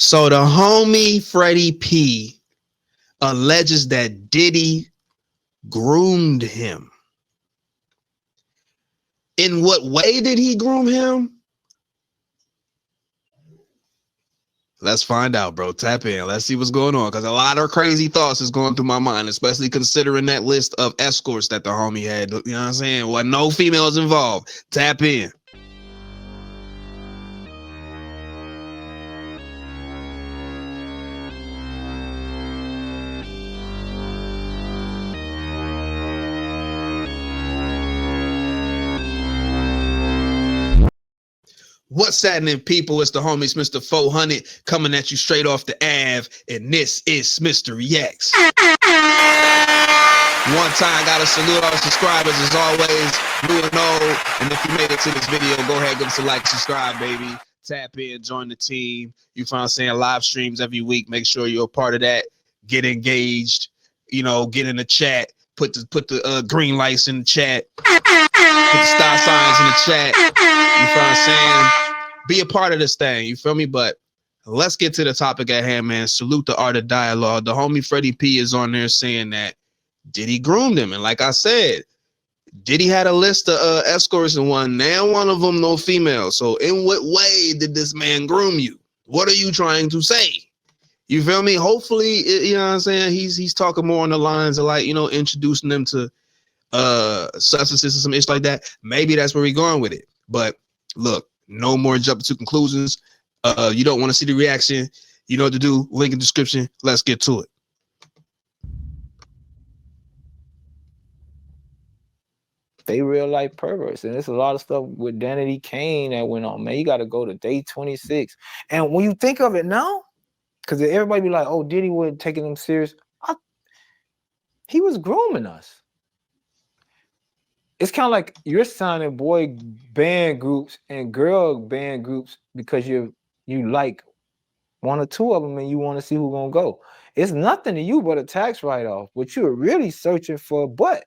So the homie Freddie P alleges that Diddy groomed him. In what way did he groom him? Let's find out, bro. Tap in. Let's see what's going on, because a lot of crazy thoughts is going through my mind, especially considering that list of escorts that the homie had. You know what I'm saying? Well, no females involved. Tap in. What's happening, people? It's the homies, Mr. 400, coming at you straight off the Ave, and this is SmitsterReacts. One time, gotta salute our subscribers as always, new and old. And if you made it to this video, go ahead, give us a like, subscribe, baby. Tap in, join the team. You find saying live streams every week. Make sure you're a part of that. Get engaged. You know, get in the chat. Put the green lights in the chat. Put the star signs in the chat. You find saying, be a part of this thing. You feel me? But let's get to the topic at hand, man. Salute the art of dialogue. The homie Freddie P is on there saying that Diddy groomed him. And like I said, Diddy had a list of escorts and one. Now one of them no female. So in what way did this man groom you? What are you trying to say? You feel me? Hopefully, you know what I'm saying? He's talking more on the lines of, like, you know, introducing them to substances and some ish like that. Maybe that's where we're going with it. But look, no more jumping to conclusions. You don't want to see the reaction. You know what to do. Link in the description. Let's get to it. They real life perverts, and there's a lot of stuff with Danity Kane that went on. Man, you got to go to day 26. And when you think of it now, because everybody be like, "Oh, Diddy wasn't taking them serious." He was grooming us. It's kind of like you're signing boy band groups and girl band groups because you like one or two of them and you want to see who's gonna go. It's nothing to you but a tax write-off, but you're really searching for a butt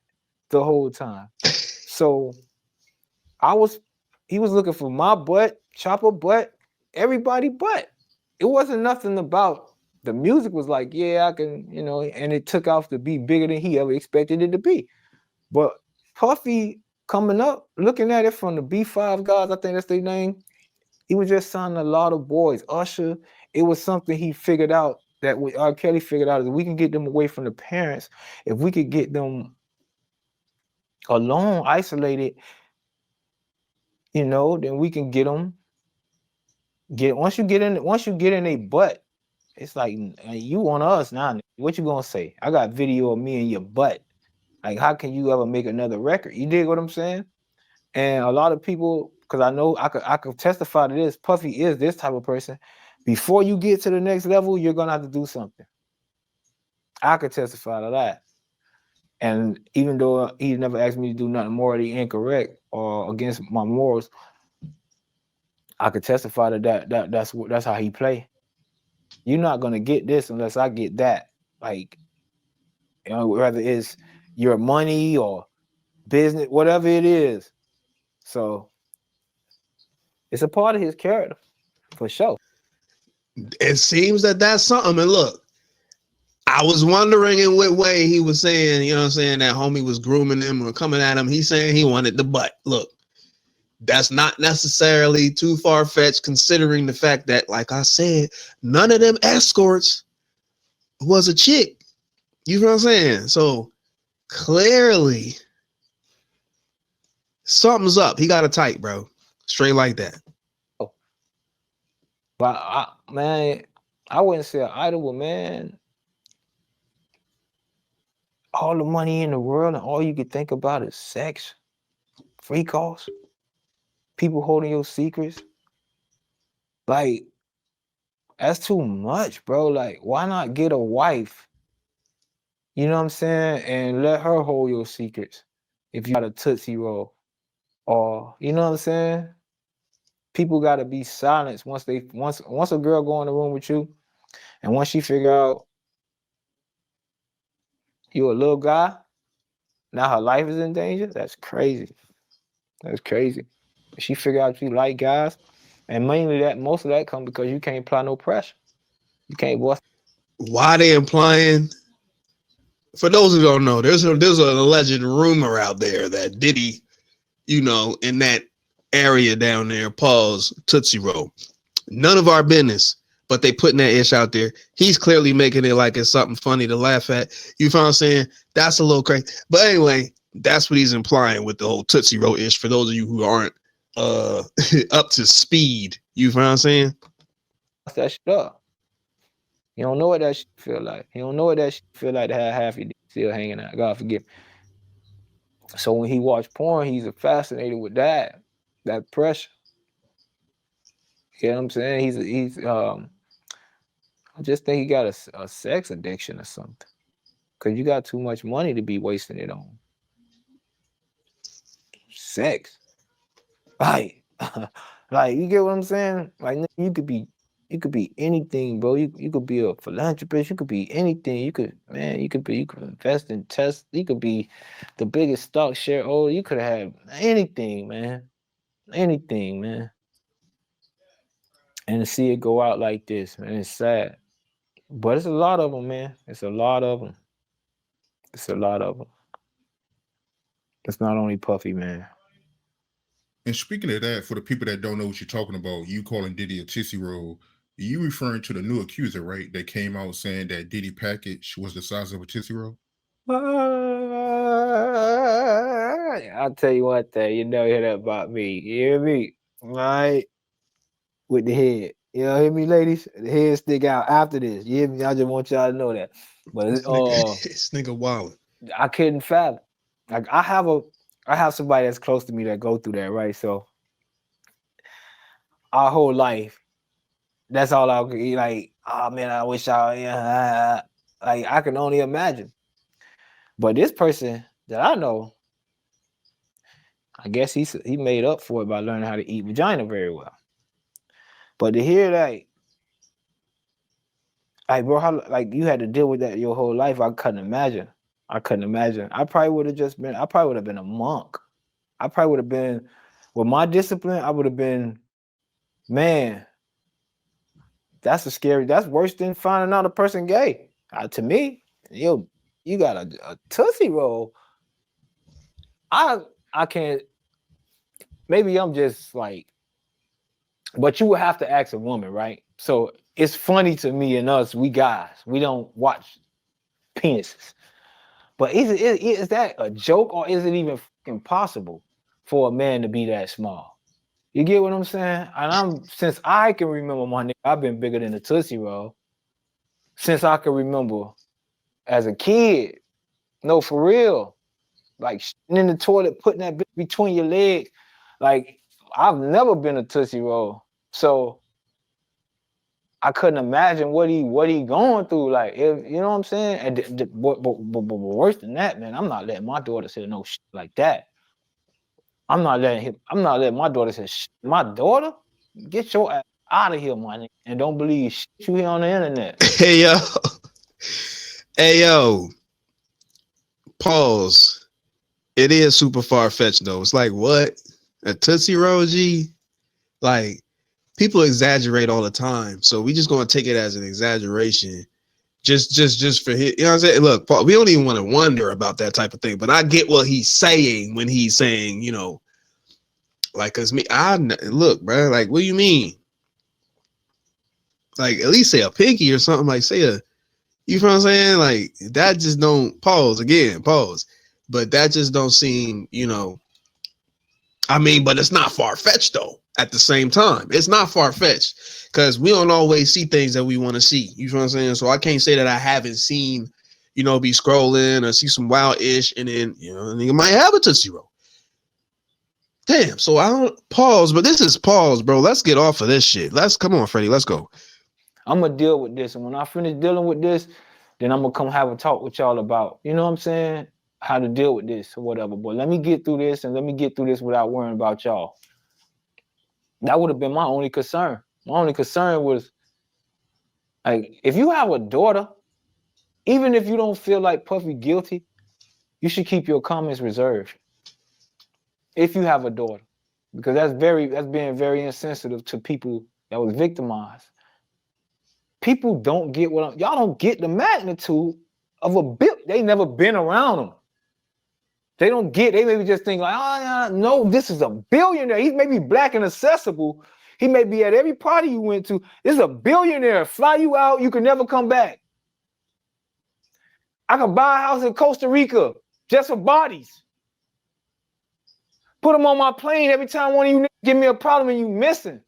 the whole time. So he was looking for my butt, Chopper butt, everybody butt. It wasn't nothing about the music. Was like, yeah, I can, you know, and it took off to be bigger than he ever expected it to be. But Puffy coming up, looking at it from the B5 guys, I think that's their name, he was just signing a lot of boys. Usher, it was something he figured out, that R. Kelly figured out, is we can get them away from the parents. If we could get them alone, isolated, you know, then we can get them. Once you get in a butt, it's like, you want us now. What you gonna say? I got video of me in your butt. Like, how can you ever make another record? You dig what I'm saying? And a lot of people, because I know I could testify to this, Puffy is this type of person. Before you get to the next level, you're gonna have to do something. I could testify to that. And even though he never asked me to do nothing morally incorrect or against my morals, I could testify to that. That's how he play. You're not gonna get this unless I get that. Like, you know, whether it's your money or business, whatever it is. So it's a part of his character, for sure. It seems that that's something. And look, I was wondering in what way he was saying, you know what I'm saying, that homie was grooming him or coming at him. He's saying he wanted the butt. Look, that's not necessarily too far-fetched, considering the fact that, like I said, none of them escorts was a chick. You know what I'm saying? So clearly something's up. He got a type, bro. Straight like that. Oh. But man, I wouldn't say an idol, but man, all the money in the world and all you could think about is sex, free calls, people holding your secrets. Like, that's too much, bro. Like, why not get a wife? You know what I'm saying? And let her hold your secrets if you got a Tootsie Roll. Or, you know what I'm saying? People got to be silenced once a girl go in the room with you, and once she figure out you a little guy, now her life is in danger. That's crazy. That's crazy. She figure out you like guys, and mainly most of that come because you can't apply no pressure. You can't bust. Why they implying? For those who don't know, there's an alleged rumor out there that Diddy, in that area down there, pause Tootsie Roll. None of our business, but they putting that ish out there. He's clearly making it like it's something funny to laugh at. You know what I'm saying? That's a little crazy. But anyway, that's what he's implying with the whole Tootsie Roll ish. For those of you who aren't up to speed, you know what I'm saying? That shit up. You don't know what that shit feel like. You don't know what that shit feel like to have half your dick still hanging out. God forgive me. So when he watch porn, he's fascinated with that pressure. You know what I'm saying? I just think he got a sex addiction or something. Cause you got too much money to be wasting it on sex. Like, like you get what I'm saying? Like you could be anything, bro. You could be a philanthropist. You could be anything. You could invest in tests. You could be the biggest stock shareholder. You could have anything, man. Anything, man. And to see it go out like this, man, it's sad. But it's a lot of them, man. It's a lot of them. It's a lot of them. It's not only Puffy, man. And speaking of that, for the people that don't know what you're talking about, you calling Diddy a Tootsie Roll, you referring to the new accuser, right? That came out saying that Diddy package was the size of a Tootsie Roll? I'll tell you one thing, you never hear that about me. You hear me? Right? With the head. You know, hear me, ladies? The head stick out after this. You hear me? I just want y'all to know that. But This nigga wild. I couldn't fathom. Like I have somebody that's close to me that go through that, right? So our whole life, that's all I could like, oh man, I wish like I can only imagine. But this person that I know, I guess he made up for it by learning how to eat vagina very well. But to hear that, like bro, how like you had to deal with that your whole life, I couldn't imagine. I probably would have been a monk. I probably would have been, with my discipline, I would have been, man, that's worse than finding out a person gay. To me, you got a Tootsie Roll. I can't, maybe I'm just like, but you would have to ask a woman, right? So it's funny to me and us, we guys, we don't watch penises. But is that a joke, or is it even possible for a man to be that small? You get what I'm saying? And since I can remember, my nigga, I've been bigger than a Tootsie Roll. Since I can remember as a kid. No, for real. Like in the toilet, putting that bitch between your legs. Like, I've never been a Tootsie Roll. So I couldn't imagine what he going through. Like, if you know what I'm saying? And but worse than that, man, I'm not letting my daughter say no shit like that. I'm not letting my daughter say shit. My daughter, get your ass out of here, my nigga, and don't believe shit you hear on the internet. Hey yo, pause. It is super far fetched though. It's like, what? A Tootsie Roll, G? Like, people exaggerate all the time, so we just gonna take it as an exaggeration. Just for his, you know what I'm saying? Look, Paul, we don't even want to wonder about that type of thing, but I get what he's saying when he's saying, like, cause look, bro, like, what do you mean? Like, at least say a pinky or something. Like, say a, you know what I'm saying? Like, that just don't, pause, but that just don't seem, I mean, but it's not far-fetched though. At the same time, it's not far-fetched because we don't always see things that we want to see. You know what I'm saying? So I can't say that I haven't seen, be scrolling or see some wild ish, and then you might have a Tootsie Roll. Damn. So I don't pause, but this is pause, bro. Let's get off of this shit. Come on, Freddy. Let's go. I'm gonna deal with this, and when I finish dealing with this, then I'm gonna come have a talk with y'all about, you know what I'm saying, how to deal with this or whatever. But let me get through this, and let me get through this without worrying about y'all. That would have been my only concern. My only concern was, like, if you have a daughter, even if you don't feel like Puffy guilty, you should keep your comments reserved. If you have a daughter, because that's being very insensitive to people that was victimized. People don't get y'all don't get the magnitude of a bill. They never been around them. They don't get, they maybe just think like, oh yeah, no, this is a billionaire. He may be black and accessible. He may be at every party you went to. This is a billionaire. Fly you out, you can never come back. I can buy a house in Costa Rica just for bodies. Put them on my plane every time one of you give me a problem and you missing.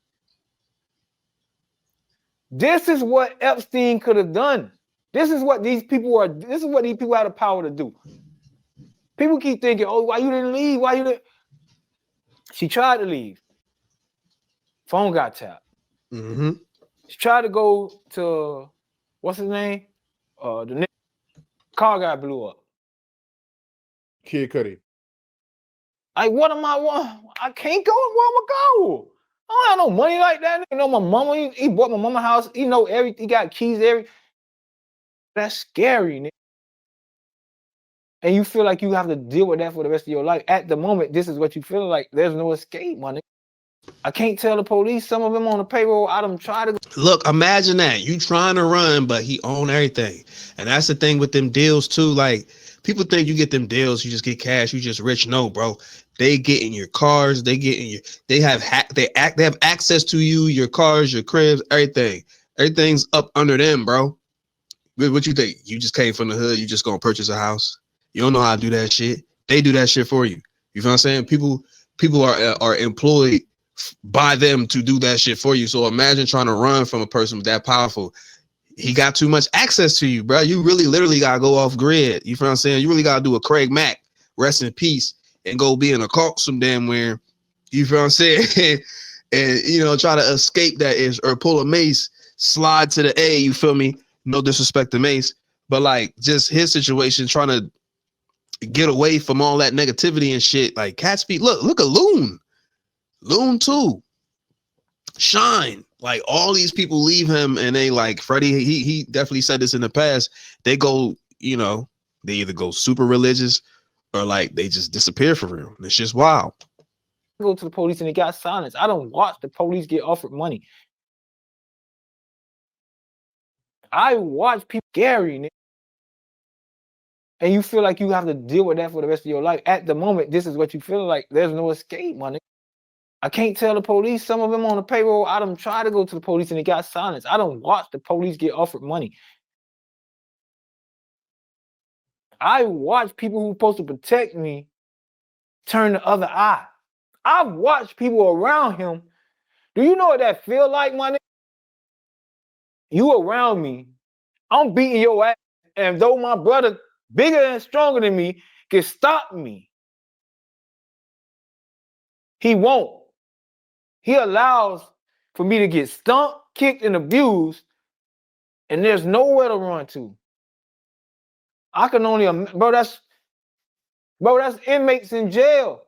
This is what Epstein could have done. This is what these people have the power to do. People keep thinking, oh, why you didn't leave? Why you didn't? She tried to leave. Phone got tapped. Mm-hmm. She tried to go to, what's his name? The car guy blew up. Kid Cudi. Like, what am I can't go. Where am I go? I don't have no money like that. You know, my mama, he bought my mama house. He know everything. He got keys, everything. That's scary, nigga. And you feel like you have to deal with that for the rest of your life. At the moment, this is what you feel like. There's no escape, my nigga. I can't tell the police. Some of them on the payroll. I done try to. Look, imagine that. You trying to run, but he own everything. And that's the thing with them deals too. Like, people think you get them deals, you just get cash, you just rich. No, bro. They get in your cars, they have access to you, your cars, your cribs, everything. Everything's up under them, bro. What you think? You just came from the hood, you just gonna purchase a house? You don't know how to do that shit. They do that shit for you. You feel what I'm saying? People are employed by them to do that shit for you. So imagine trying to run from a person that powerful. He got too much access to you, bro. You really literally gotta go off grid. You feel what I'm saying? You really gotta do a Craig Mack, rest in peace, and go be in a cult some damn where. You feel what I'm saying? And you know, try to escape that is, or pull a Mace, slide to the A. You feel me? No disrespect to Mace, but like just his situation, trying to get away from all that negativity and shit. Like Cat Speed, look at Loon too. Shine. Like all these people leave him and they like Freddy. He definitely said this in the past. They go, you know, they either go super religious or like they just disappear for real. It's just wild. Go to the police and it got silenced. I don't watch the police get offered money. I watch people scary, nigga. And you feel like you have to deal with that for the rest of your life. At the moment, this is what you feel like. There's no escape, my nigga. I can't tell the police. Some of them on the payroll. I done try to go to the police and it got silenced. I don't watch the police get offered money. I watch people who supposed to protect me turn the other eye. I've watched people around him. Do you know what that feel like, my nigga? You around me. I'm beating your ass. And though my brother, bigger and stronger than me, can stop me, he won't. He allows for me to get stumped, kicked, and abused, and there's nowhere to run to. I can only, bro, that's inmates in jail.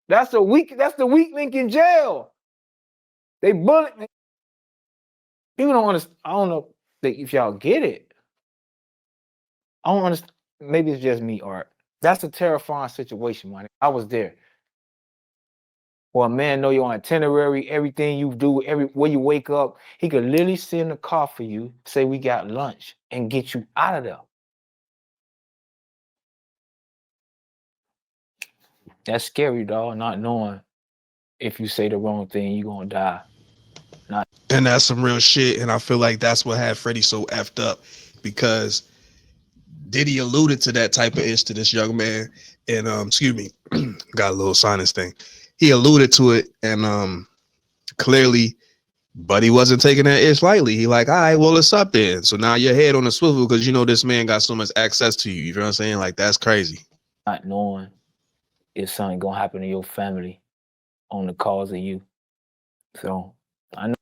That's the weak link in jail. They bullet me. People don't understand. I don't know if y'all get it. I don't understand. Maybe it's just me, Art. That's a terrifying situation, man. I was there. Well, a man know your itinerary, everything you do, where you wake up. He could literally sit in the car for you, say we got lunch, and get you out of there. That's scary, dog, not knowing if you say the wrong thing, you're gonna die. And that's some real shit. And I feel like that's what had Freddy so effed up, because Diddy alluded to that type of ish to this young man. And excuse me, got a little sinus thing. He alluded to it, and clearly Buddy wasn't taking that ish lightly. He like, all right, well, it's up then. So now your head on the swivel because you know this man got so much access to you. You know what I'm saying? Like, that's crazy. Not knowing if something gonna happen to your family on the cause of you. So I know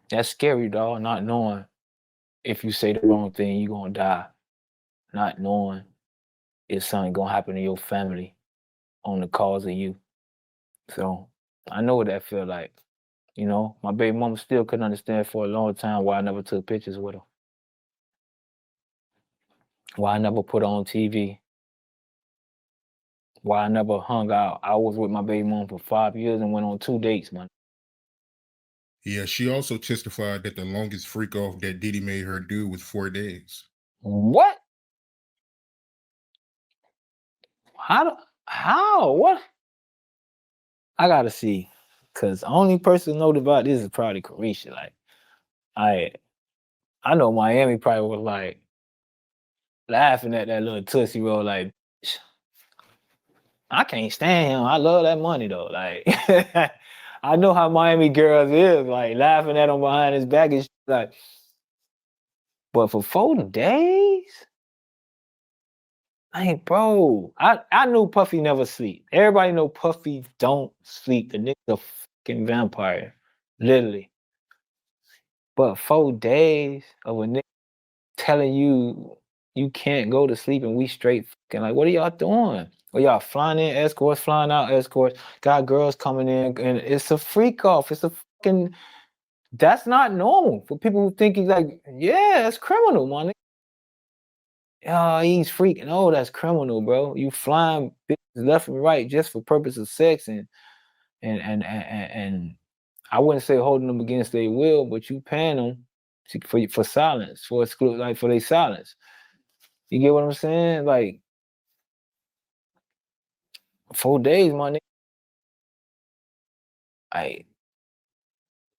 that's scary, dog. Not knowing if you say the wrong thing, you're gonna die. Not knowing if something gonna happen to your family on the cause of you. So I know what that feel like. You know, my baby mama still couldn't understand for a long time why I never took pictures with her. Why I never put her on TV. why I never hung out. I was with my baby mom for 5 years and went on 2 dates, man. Yeah, she also testified that the longest freak off that Diddy made her do was 4 days. What? How? What? I gotta see. Cause the only person know about this is probably Carisha. Like, I know Miami probably was like laughing at that little Tootsie Roll, like, I can't stand him. I love that money though. Like, I know how Miami girls is, like laughing at him behind his back and shit, like. But for 4 days, like, bro, I knew Puffy never sleep. Everybody know Puffy don't sleep. The nigga's a fucking vampire, literally. But 4 days of a nigga telling you you can't go to sleep and we straight fucking, like, what are y'all doing? Or y'all flying in escorts, flying out escorts, got girls coming in, and it's a freak off. It's a fucking, that's not normal for people who think he's like, yeah, it's criminal, man. Oh, he's freaking. Oh, that's criminal, bro. You flying bitches left and right just for purpose of sex, and I wouldn't say holding them against their will, but you paying them for silence, for like for their silence. You get what I'm saying? Like 4 days, my nigga. Like,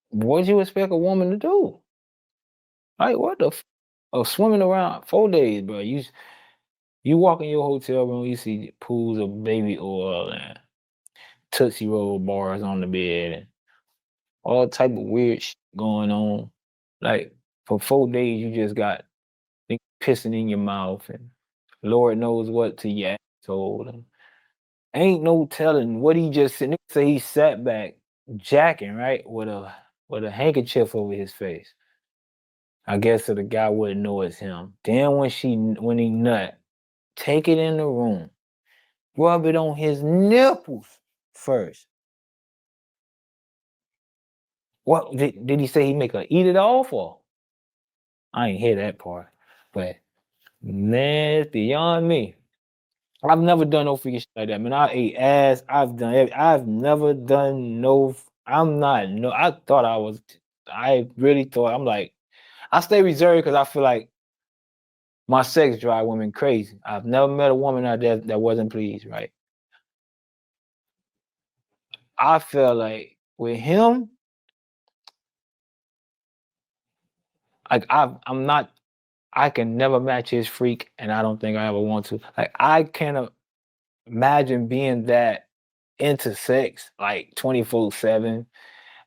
what'd you expect a woman to do? Like, what the swimming around 4 days, bro. You walk in your hotel room, you see pools of baby oil and Tootsie Roll bars on the bed and all type of weird shit going on. Like, for 4 days, you just got pissing in your mouth and Lord knows what to your asshole. And ain't no telling what he just said. Nigga say he sat back jacking, right, with a handkerchief over his face. I guess so the guy wouldn't know it's him. Then when he nut, take it in the room, rub it on his nipples first. What did he say? He make her eat it off, or I ain't hear that part. But man, it's beyond me. I've never done no freaking shit like that, man. I ate ass. I've never done no. I'm not. No, I thought I was. I really thought. I'm like, I stay reserved because I feel like my sex drive women crazy. I've never met a woman out there that wasn't pleased, right? I feel like with him, like I'm not. I can never match his freak, and I don't think I ever want to. Like, I can't imagine being that into sex, like 24/7.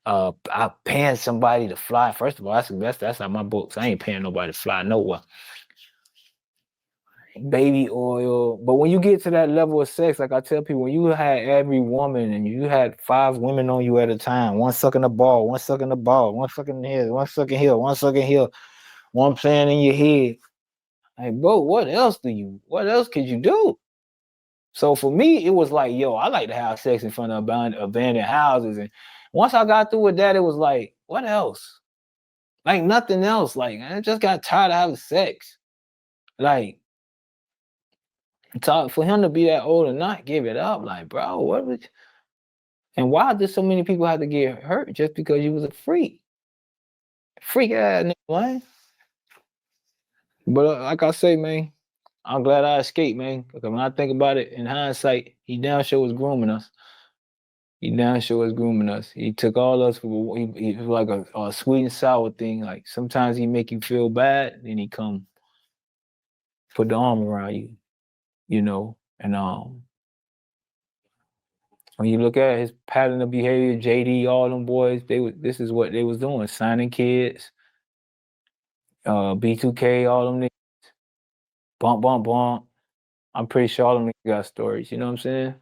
I paying somebody to fly. First of all, that's not my books. I ain't paying nobody to fly nowhere. Baby oil. But when you get to that level of sex, like I tell people, when you had every woman and you had 5 women on you at a time, one sucking the ball, one sucking the ball, one sucking here, one sucking here, one sucking here, one playing in your head. Like, bro, what else could you do? So for me, it was like, yo, I like to have sex in front of abandoned houses. And once I got through with that, it was like, what else? Like, nothing else. Like, I just got tired of having sex. Like, for him to be that old and not give it up, like, bro, what was? And why did so many people have to get hurt just because you was a freak? Freak ass nigga, man. But like I say, man, I'm glad I escaped, man. Because when I think about it in hindsight, he damn sure was grooming us. He took all us for he was like a sweet and sour thing. Like, sometimes he make you feel bad, then he come put the arm around you, you know. And when you look at his pattern of behavior, JD, all them boys, this is what they was doing, signing kids, B2K, all them niggas, bump, bump, bump. I'm pretty sure all them niggas got stories, you know what I'm saying?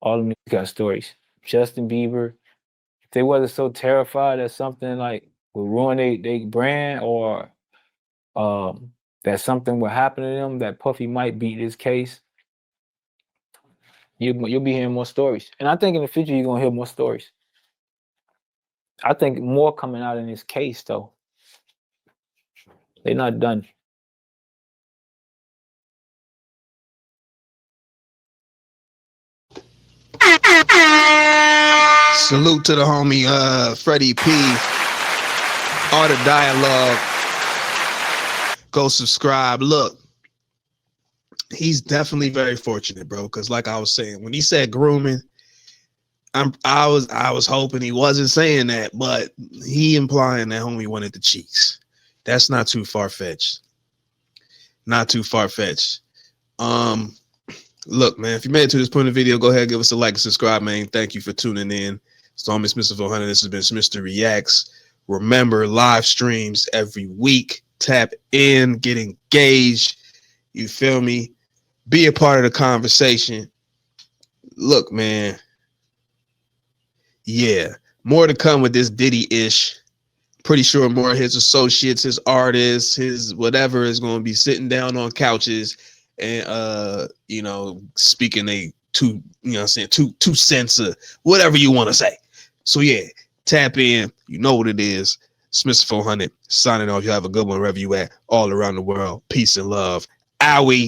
All them niggas got stories. Justin Bieber, if they wasn't so terrified that something like would ruin their brand, or that something would happen to them, that Puffy might beat this case, you'll be hearing more stories. And I think in the future you're gonna hear more stories. I think more coming out in this case though. They're not done. Salute to the homie Freddy P. Art of Dialogue. Go subscribe. Look, he's definitely very fortunate, bro. Because like I was saying, when he said grooming, I was hoping he wasn't saying that, but he implying that homie wanted the cheeks. That's not too far-fetched. Not too far-fetched. Look, man, if you made it to this point in the video, go ahead, give us a like and subscribe, man. Thank you for tuning in. So I'm Mr. 400. This has been SmitsterReacts. Remember, live streams every week. Tap in, get engaged. You feel me? Be a part of the conversation. Look, man. Yeah, more to come with this Diddy-ish. Pretty sure more of his associates, his artists, his whatever is going to be sitting down on couches and you know, speaking a two cents or whatever you want to say. So yeah, tap in. You know what it is. Smith 400 signing off. You have a good one wherever you at, all around the world. Peace and love. Owie.